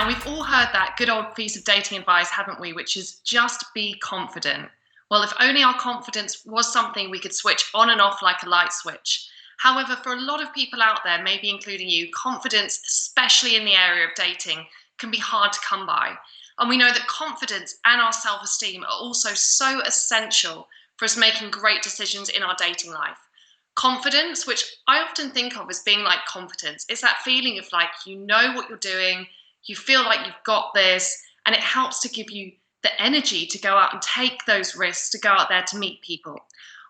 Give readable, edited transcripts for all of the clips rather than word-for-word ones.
Now, we've all heard that good old piece of dating advice, haven't we? Which is just be confident. Well, if only our confidence was something we could switch on and off like a light switch. However, for a lot of people out there, maybe including you, confidence, especially in the area of dating, can be hard to come by. And we know that confidence and our self-esteem are also so essential for us making great decisions in our dating life. Confidence, which I often think of as being like competence, is that feeling of like you know what you're doing, you feel like you've got this, and it helps to give you the energy to go out and take those risks, to go out there to meet people.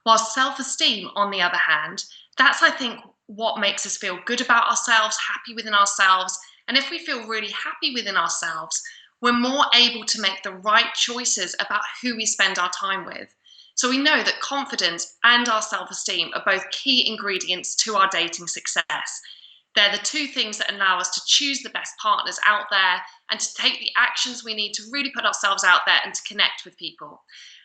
While self-esteem, on the other hand, that's, I think, what makes us feel good about ourselves, happy within ourselves. And if we feel really happy within ourselves, we're more able to make the right choices about who we spend our time with. So we know that confidence and our self-esteem are both key ingredients to our dating success. They're the two things that allow us to choose the best partners out there and to take the actions we need to really put ourselves out there and to connect with people.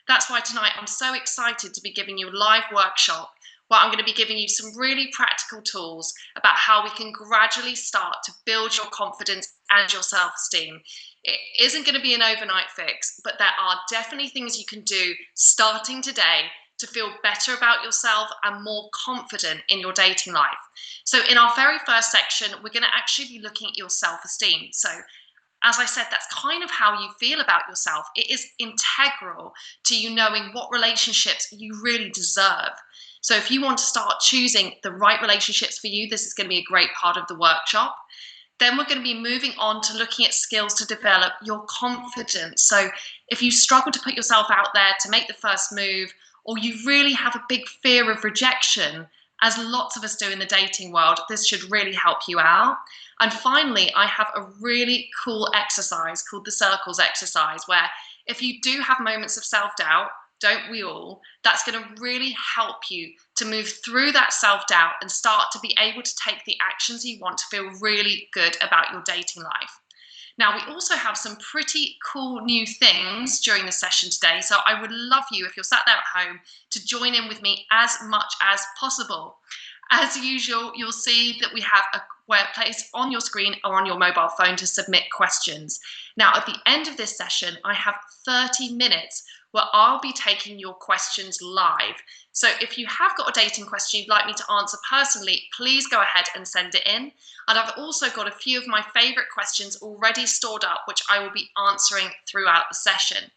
That's why tonight I'm so excited to be giving you a live workshop where I'm going to be giving you some really practical tools about how we can gradually start to build your confidence and your self-esteem. It isn't going to be an overnight fix, but there are definitely things you can do starting today to feel better about yourself and more confident in your dating life. So in our very first section, we're going to actually be looking at your self-esteem. So as I said, that's kind of how you feel about yourself. It is integral to you knowing what relationships you really deserve. So if you want to start choosing the right relationships for you, this is going to be a great part of the workshop. Then we're going to be moving on to looking at skills to develop your confidence. So if you struggle to put yourself out there to make the first move, or you really have a big fear of rejection, as lots of us do in the dating world, this should really help you out. And finally, I have a really cool exercise called the circles exercise, where if you do have moments of self-doubt, don't we all, that's going to really help you to move through that self-doubt and start to be able to take the actions you want to feel really good about your dating life. Now, we also have some pretty cool new things during the session today, so I would love you, if you're sat there at home, to join in with me as much as possible. As usual, you'll see that we have a place on your screen or on your mobile phone to submit questions. Now, at the end of this session, I have 30 minutes where I'll be taking your questions live. So if you have got a dating question you'd like me to answer personally, please go ahead and send it in. And I've also got a few of my favorite questions already stored up, which I will be answering throughout the session.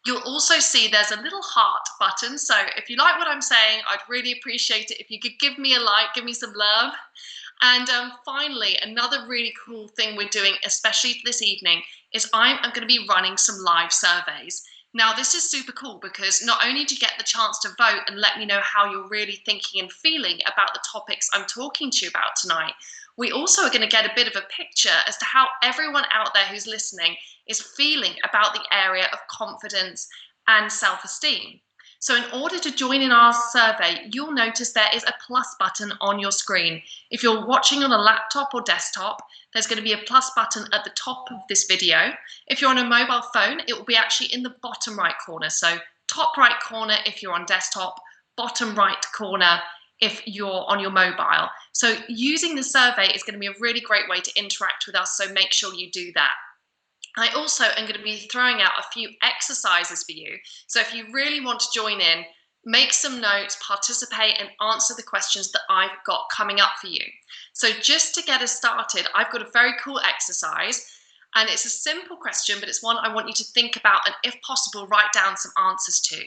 You'll also see there's a little heart button. So if you like what I'm saying, I'd really appreciate it if you could give me a like, give me some love. And finally, another really cool thing we're doing, especially for this evening, is I'm going to be running some live surveys. Now, this is super cool because not only do you get the chance to vote and let me know how you're really thinking and feeling about the topics I'm talking to you about tonight, we also are going to get a bit of a picture as to how everyone out there who's listening is feeling about the area of confidence and self-esteem. So in order to join in our survey, you'll notice there is a plus button on your screen. If you're watching on a laptop or desktop, there's going to be a plus button at the top of this video. If you're on a mobile phone, it will be actually in the bottom right corner. So top right corner if you're on desktop, bottom right corner if you're on your mobile. So using the survey is going to be a really great way to interact with us, so make sure you do that. I also am going to be throwing out a few exercises for you. So if you really want to join in, make some notes, participate, and answer the questions that I've got coming up for you. So just to get us started, I've got a very cool exercise, and it's a simple question, but it's one I want you to think about and, if possible, write down some answers to.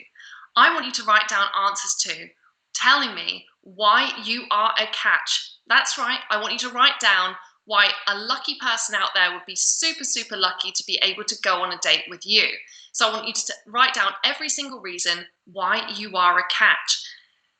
I want you to write down answers to telling me why you are a catch. That's right, I want you to write down why a lucky person out there would be super, super lucky to be able to go on a date with you. So I want you to write down every single reason why you are a catch.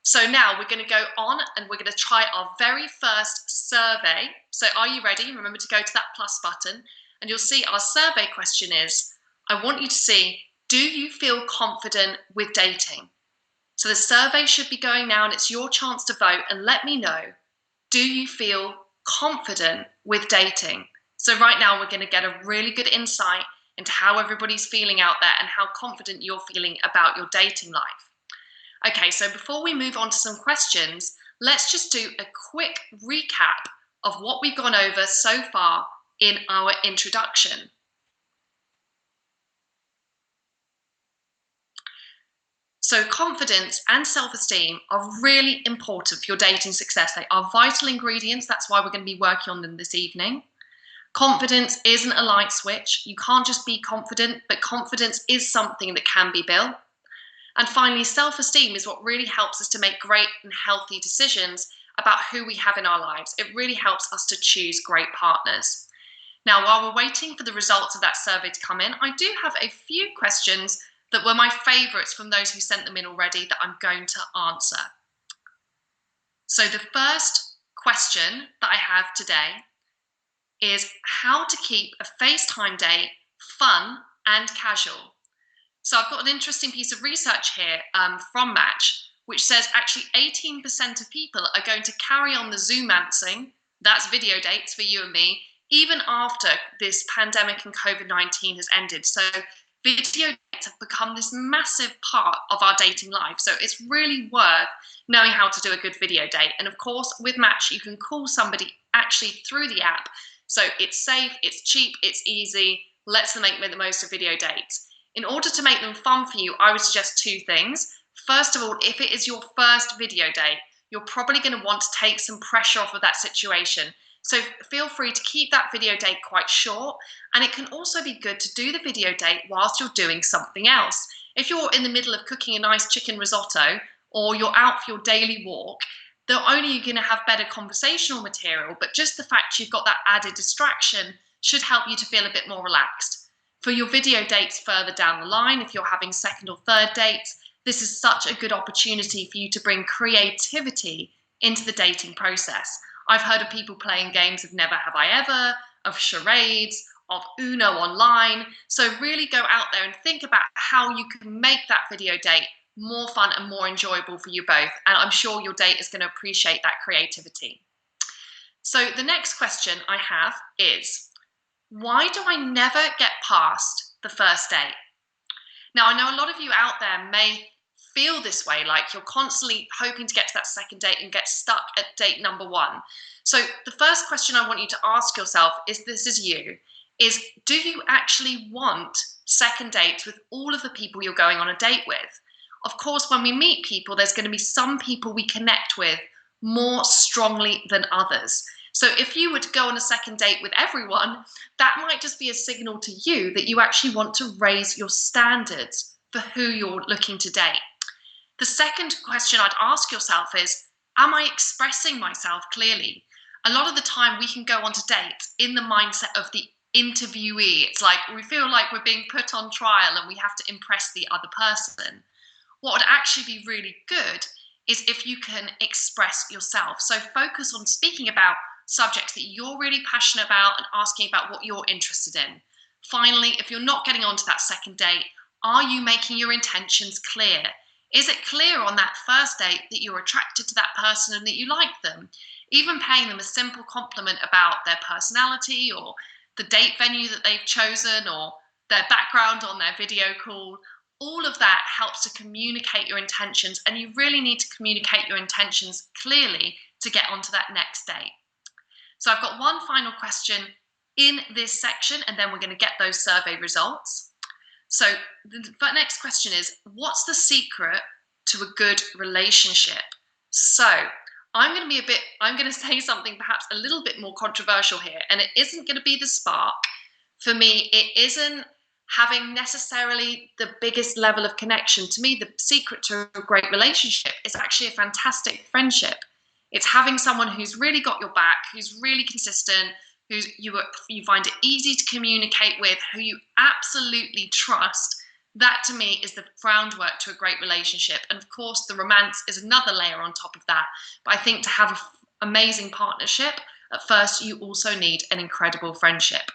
So now we're going to go on and we're going to try our very first survey. So are you ready? Remember to go to that plus button and you'll see our survey question is, I want you to see, do you feel confident with dating? So the survey should be going now and it's your chance to vote and let me know, do you feel confident with dating? So right now we're going to get a really good insight into how everybody's feeling out there and how confident you're feeling about your dating life. Okay, so before we move on to some questions, let's just do a quick recap of what we've gone over so far in our introduction. So confidence and self-esteem are really important for your dating success. They are vital ingredients. That's why we're going to be working on them this evening. Confidence isn't a light switch. You can't just be confident, but confidence is something that can be built. And finally, self-esteem is what really helps us to make great and healthy decisions about who we have in our lives. It really helps us to choose great partners. Now, while we're waiting for the results of that survey to come in, I do have a few questions that were my favourites from those who sent them in already that I'm going to answer. So the first question that I have today is how to keep a FaceTime date fun and casual. So I've got an interesting piece of research here from Match, which says actually 18% of people are going to carry on the Zoomancing, that's video dates for you and me, even after this pandemic and COVID-19 has ended. So video dates have become this massive part of our dating life. So it's really worth knowing how to do a good video date. And of course, with Match, you can call somebody actually through the app. So it's safe, it's cheap, it's easy, lets them make the most of video dates. In order to make them fun for you, I would suggest two things. First of all, if it is your first video date, you're probably going to want to take some pressure off of that situation. So feel free to keep that video date quite short. And it can also be good to do the video date whilst you're doing something else. If you're in the middle of cooking a nice chicken risotto or you're out for your daily walk, not only are you going to have better conversational material, but just the fact you've got that added distraction should help you to feel a bit more relaxed. For your video dates further down the line, if you're having second or third dates, this is such a good opportunity for you to bring creativity into the dating process. I've heard of people playing games of Never Have I Ever, of charades, of Uno online. So really go out there and think about how you can make that video date more fun and more enjoyable for you both. And I'm sure your date is going to appreciate that creativity. So the next question I have is, why do I never get past the first date? Now, I know a lot of you out there may feel this way, like you're constantly hoping to get to that second date and get stuck at date number one. So the first question I want you to ask yourself is, this is you, is do you actually want second dates with all of the people you're going on a date with? Of course, when we meet people, there's going to be some people we connect with more strongly than others. So if you were to go on a second date with everyone, that might just be a signal to you that you actually want to raise your standards for who you're looking to date. The second question I'd ask yourself is, am I expressing myself clearly? A lot of the time we can go onto dates in the mindset of the interviewee. It's like we feel like we're being put on trial and we have to impress the other person. What would actually be really good is if you can express yourself. So focus on speaking about subjects that you're really passionate about and asking about what you're interested in. Finally, if you're not getting onto that second date, are you making your intentions clear? Is it clear on that first date that you're attracted to that person and that you like them? Even paying them a simple compliment about their personality or the date venue that they've chosen or their background on their video call, all of that helps to communicate your intentions, and you really need to communicate your intentions clearly to get onto that next date. So I've got one final question in this section, and then we're going to get those survey results. So the next question is, what's the secret to a good relationship? So I'm going to say something perhaps a little bit more controversial here, and it isn't going to be the spark. For me, it isn't having necessarily the biggest level of connection. To me, the secret to a great relationship is actually a fantastic friendship. It's having someone who's really got your back, who's really consistent, who you find it easy to communicate with, who you absolutely trust. That to me is the groundwork to a great relationship. And of course, the romance is another layer on top of that. But I think to have an amazing partnership, at first you also need an incredible friendship.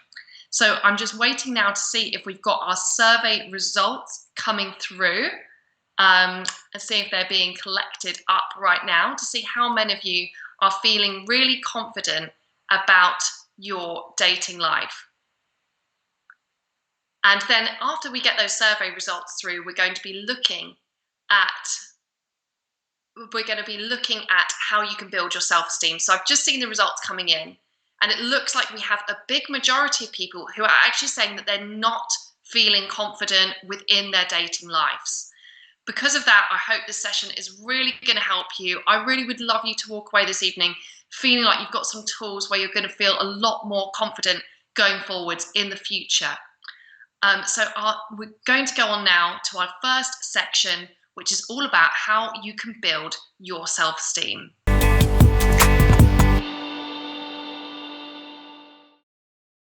So I'm just waiting now to see if we've got our survey results coming through. And see if they're being collected up right now to see how many of you are feeling really confident about your dating life. And then after we get those survey results through, we're going to be looking at how you can build your self-esteem. So I've just seen the results coming in, And it looks like we have a big majority of people who are actually saying that they're not feeling confident within their dating lives. Because of that, I hope this session is really going to help you. I really would love you to walk away this evening feeling like you've got some tools where you're going to feel a lot more confident going forwards in the future. We're going to go on now to our first section, which is all about how you can build your self-esteem.